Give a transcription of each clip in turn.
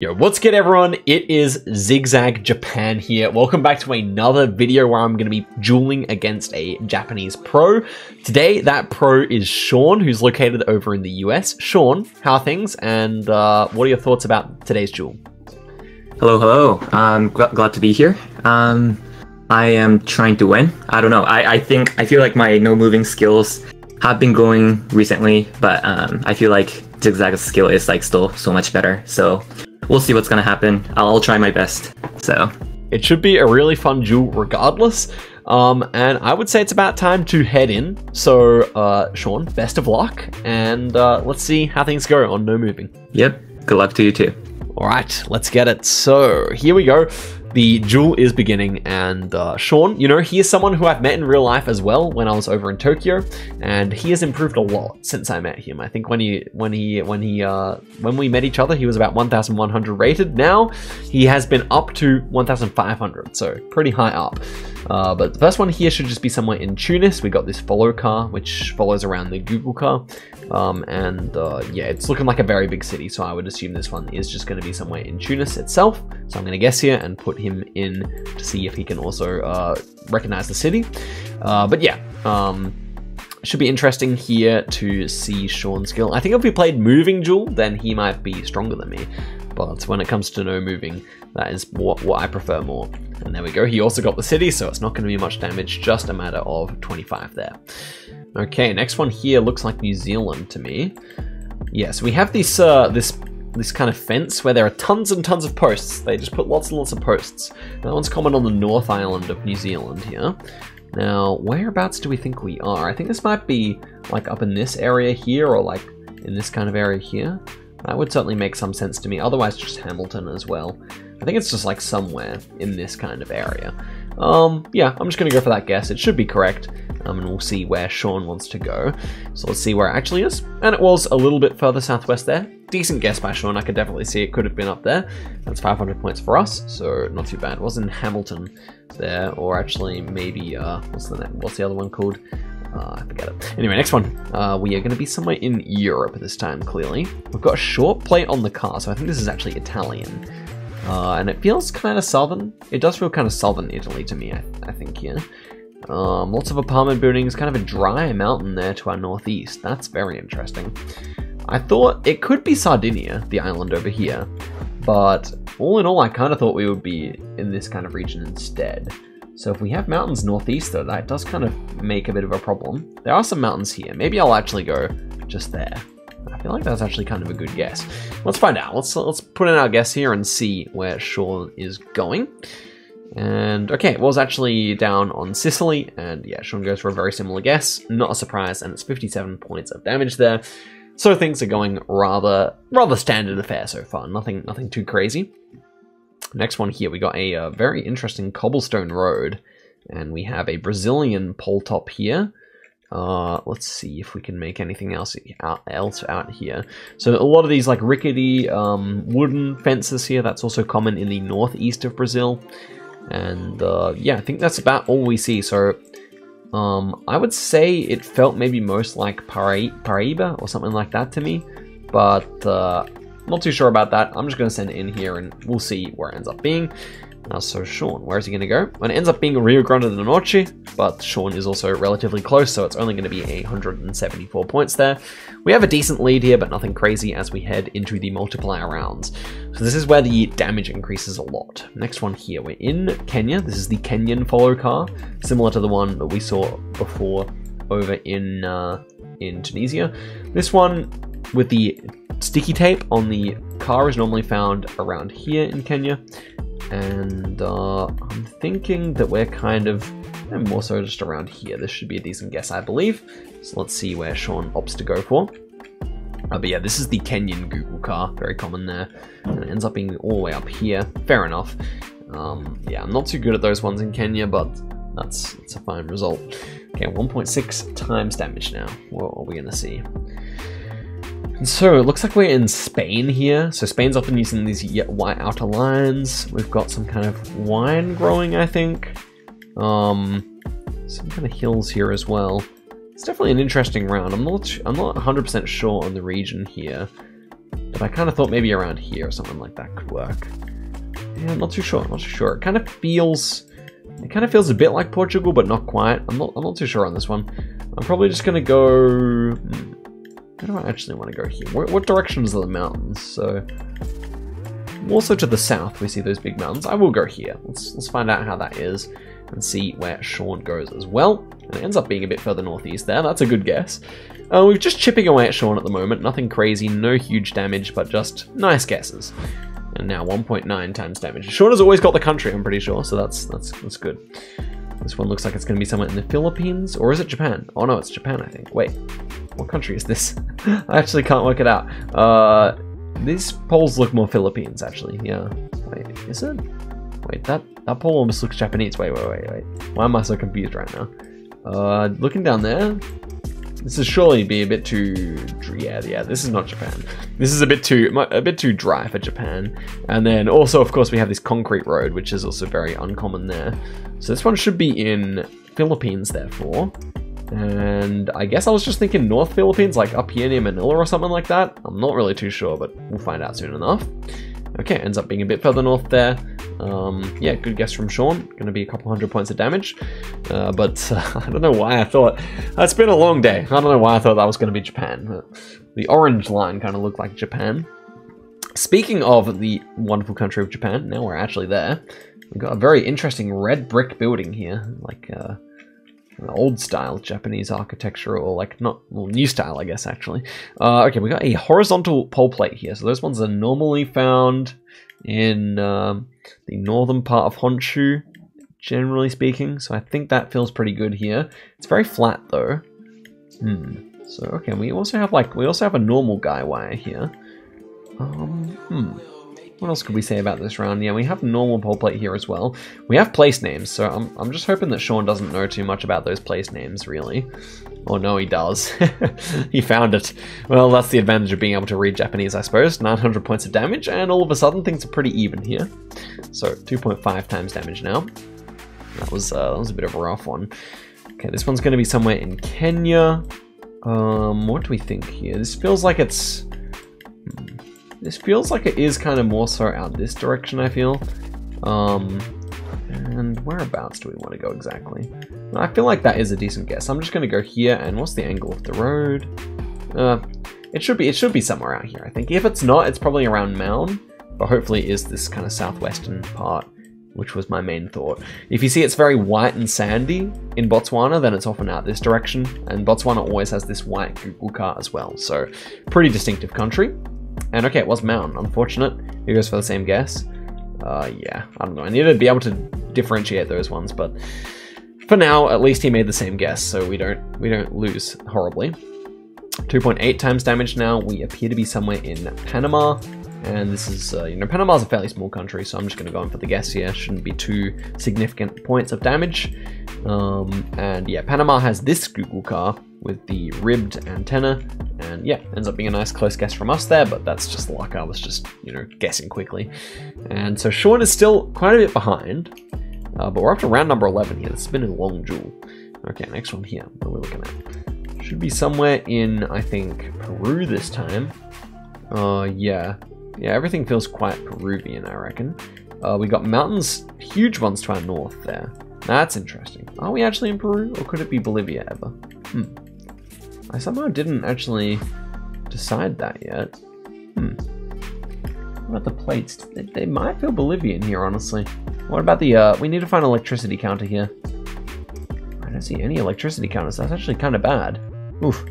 Yo, what's good everyone? It is Zigzag Japan here. Welcome back to another video where I'm going to be dueling against a Japanese pro. Today, that pro is Sean, who's located over in the US. Sean, how are things? And what are your thoughts about today's duel? Hello. I'm glad to be here. I am trying to win. I don't know. I feel like my no moving skills have been going recently, but I feel like Zigzag's skill is like still so much better. So we'll see what's gonna happen. I'll try my best. So it should be a really fun duel regardless. And I would say it's about time to head in. So Sean, best of luck, and let's see how things go on no moving. Yep. Good luck to you too. All right, let's get it. So here we go. The duel is beginning, and Sean, you know, he is someone who I've met in real life as well when I was over in Tokyo, and he has improved a lot since I met him. I think when we met each other, he was about 1,100 rated. Now he has been up to 1,500, so pretty high up. But the first one here should just be somewhere in Tunis. We got this follow car, which follows around the Google car. Yeah, it's looking like a very big city, so I would assume this one is just going to be somewhere in Tunis itself. So I'm going to guess here and put him in to see if he can also recognize the city. But yeah, should be interesting here to see Sean's skill. I think if we played moving duel, then he might be stronger than me. But when it comes to no moving, that is what I prefer more. And there we go. He also got the city, so it's not going to be much damage, just a matter of 25 there. Okay, next one here looks like New Zealand to me. Yeah, so we have this this kind of fence where there are tons and tons of posts. They just put lots and lots of posts. That one's common on the North Island of New Zealand here. Now, whereabouts do we think we are? I think this might be like up in this area here, or like in this kind of area here. That would certainly make some sense to me. Otherwise, just Hamilton as well. I think it's just like somewhere in this kind of area. Yeah, I'm just gonna go for that guess. It should be correct. And we'll see where Sean wants to go. So let's see where it actually is. And it was a little bit further southwest there. Decent guess by Sean. I could definitely see it could have been up there. That's 500 points for us, so not too bad. It was in Hamilton there, or actually maybe, what's the other one called? I forget it. Anyway, next one. We are going to be somewhere in Europe this time, clearly. We've got a short plate on the car, so I think this is actually Italian. And it feels kind of southern. It does feel kind of southern Italy to me, I think, here. Lots of apartment buildings, kind of a dry mountain there to our northeast. That's very interesting. I thought it could be Sardinia, the island over here, but all in all, I kind of thought we would be in this kind of region instead. So if we have mountains northeast, though, that does kind of make a bit of a problem. There are some mountains here. Maybe I'll actually go just there. I feel like that's actually kind of a good guess. Let's find out. Let's put in our guess here and see where Sean is going. And okay, it was actually down on Sicily, and yeah, Sean goes for a very similar guess. Not a surprise, and it's 57 points of damage there. So things are going rather standard affair so far. Nothing too crazy. Next one here, we got a very interesting cobblestone road, and we have a Brazilian pole top here. Let's see if we can make anything else out here. So a lot of these like rickety wooden fences here. That's also common in the northeast of Brazil. And yeah, I think that's about all we see. So I would say it felt maybe most like Paraíba or something like that to me, but not too sure about that. I'm just going to send it in here and we'll see where it ends up being. So Sean, where is he going to go? Well, it ends up being Rio Grande do Norte, but Sean is also relatively close, so it's only going to be 174 points there. We have a decent lead here, but nothing crazy as we head into the multiplier rounds. So this is where the damage increases a lot. Next one here, we're in Kenya. This is the Kenyan follow car, similar to the one that we saw before over in Tunisia. This one with the sticky tape on the car is normally found around here in Kenya. And I'm thinking that we're kind of more so just around here. This should be a decent guess, I believe. So let's see where Sean opts to go for. But yeah, this is the Kenyan Google car, very common there. And it ends up being all the way up here. Fair enough. Yeah, I'm not too good at those ones in Kenya, but it's a fine result. Okay, 1.6 times damage now. What are we going to see? And so it looks like we're in Spain here. So Spain's often using these white outer lines. We've got some kind of wine growing, I think. Some kind of hills here as well. It's definitely an interesting round. I'm not 100% sure on the region here. but I kind of thought maybe around here or something like that could work. Yeah, I'm not too sure. I'm not too sure. It kind of feels a bit like Portugal, but not quite. I'm not too sure on this one. I'm probably just gonna go. Where do I actually want to go here? What directions are the mountains? So, more so to the south, we see those big mountains. I will go here. Let's find out how that is and see where Sean goes as well. And it ends up being a bit further northeast there. That's a good guess. We're just chipping away at Sean at the moment. Nothing crazy, no huge damage, but just nice guesses. And now 1.9 times damage. Sean has always got the country, I'm pretty sure, so that's good. This one looks like it's going to be somewhere in the Philippines, or is it Japan? Oh no, it's Japan, I think. Wait, what country is this? I actually can't work it out. These poles look more Philippines, actually. Yeah. Wait, is it? Wait, that pole almost looks Japanese. Wait. Why am I so confused right now? Looking down there, this is surely be a bit too. Yeah. This is not Japan. This is a bit too dry for Japan. And then also, of course, we have this concrete road, which is also very uncommon there. So this one should be in Philippines, therefore. And I guess I was just thinking North Philippines, like up here near Manila or something like that. I'm not really too sure, but we'll find out soon enough. Okay, ends up being a bit further north there. Yeah, good guess from Sean. Going to be a couple 100 points of damage. But I don't know why I thought... It's been a long day. I don't know why I thought that was going to be Japan. The orange line kind of looked like Japan. Speaking of the wonderful country of Japan, now we're actually there. We've got a very interesting red brick building here. Like... old style Japanese architecture, or like new style, I guess, actually. Okay, we got a horizontal pole plate here. So those ones are normally found in the northern part of Honshu, generally speaking. So I think that feels pretty good here. It's very flat though. So okay, we also have a normal guy wire here. What else could we say about this round? Yeah, we have normal pole plate here as well. We have place names, so I'm just hoping that Sean doesn't know too much about those place names, really. Oh no, he does. He found it. Well, that's the advantage of being able to read Japanese, I suppose. 900 points of damage, and all of a sudden things are pretty even here. So 2.5 times damage now. That was a bit of a rough one. Okay, this one's going to be somewhere in Kenya. What do we think here? This feels like it's... This feels like it is kind of more so out this direction, I feel. And whereabouts do we want to go exactly? I feel like that is a decent guess. I'm just going to go here, and what's the angle of the road? It should be somewhere out here, I think. If it's not, it's probably around Maun, but hopefully it is this kind of southwestern part, which was my main thought. If you see it's very white and sandy in Botswana, then it's often out this direction, and Botswana always has this white Google car as well, so pretty distinctive country. And okay, it was Maun. Unfortunate. Who goes for the same guess? Yeah, I don't know. I need to be able to differentiate those ones, but for now, at least he made the same guess, so we don't lose horribly. 2.8 times damage now. We appear to be somewhere in Panama, and this is, Panama's a fairly small country, so I'm just going to go in for the guess here. Shouldn't be too significant points of damage. And yeah, Panama has this Google car with the ribbed antenna, and yeah, ends up being a nice close guess from us there, but that's just luck. I was just, guessing quickly. And so Sean is still quite a bit behind, but we're up to round number 11 here. This has been a long duel. Okay, next one here. What are we looking at? Should be somewhere in, I think, Peru this time. Yeah, everything feels quite Peruvian, I reckon. We got mountains, huge ones to our north there. That's interesting. Are we actually in Peru, or could it be Bolivia ever? I somehow didn't actually decide that yet. What about the plates? They might feel Bolivian here, honestly. What about the, we need to find an electricity counter here. I don't see any electricity counters. That's actually kind of bad. Oof.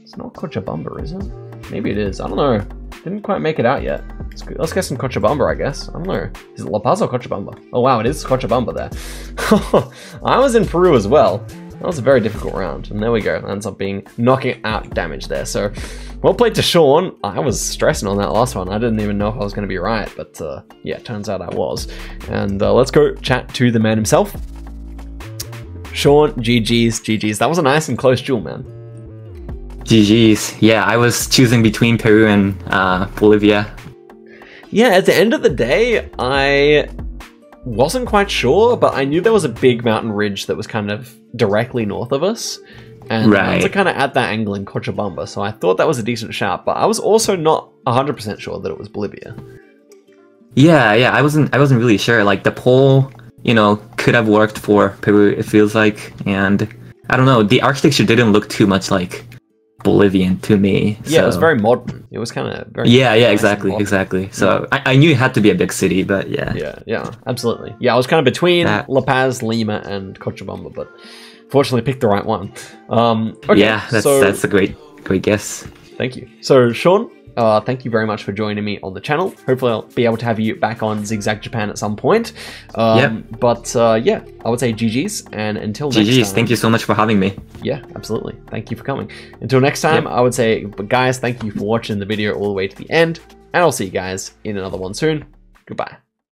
It's not Cochabamba, is it? Maybe it is. I don't know. Didn't quite make it out yet. Let's get some Cochabamba, I guess. I don't know. Is it La Paz or Cochabamba? Oh wow, it is Cochabamba there. I was in Peru as well. That was a very difficult round, and there we go. That ends up being knocking out damage there. So, well played to Sean. I was stressing on that last one. I didn't even know if I was going to be right, but yeah, turns out I was. And let's go chat to the man himself. Sean, GG's. That was a nice and close duel, man. GG's. Yeah, I was choosing between Peru and Bolivia. Yeah, at the end of the day, I wasn't quite sure, but I knew there was a big mountain ridge that was kind of directly north of us. And those are kind of at that angle in Cochabamba, so I thought that was a decent shout, but I was also not 100% sure that it was Bolivia. Yeah, I wasn't really sure. Like the poll, you know, could have worked for Peru, it feels like, and I don't know, the architecture didn't look too much like Bolivian to me. Yeah, so. It was very modern. It was kind of very nice exactly. So I knew it had to be a big city, but yeah, absolutely. Yeah, I was kind of between La Paz, Lima, and Cochabamba, but fortunately picked the right one. Okay, yeah, that's a great guess. Thank you. So Sean, thank you very much for joining me on the channel. Hopefully I'll be able to have you back on Zigzag Japan at some point. But yeah, I would say GG's, and until next time. Thank you so much for having me. Yeah, absolutely. Thank you for coming. Until next time, I would say, guys, thank you for watching the video all the way to the end, and I'll see you guys in another one soon. Goodbye.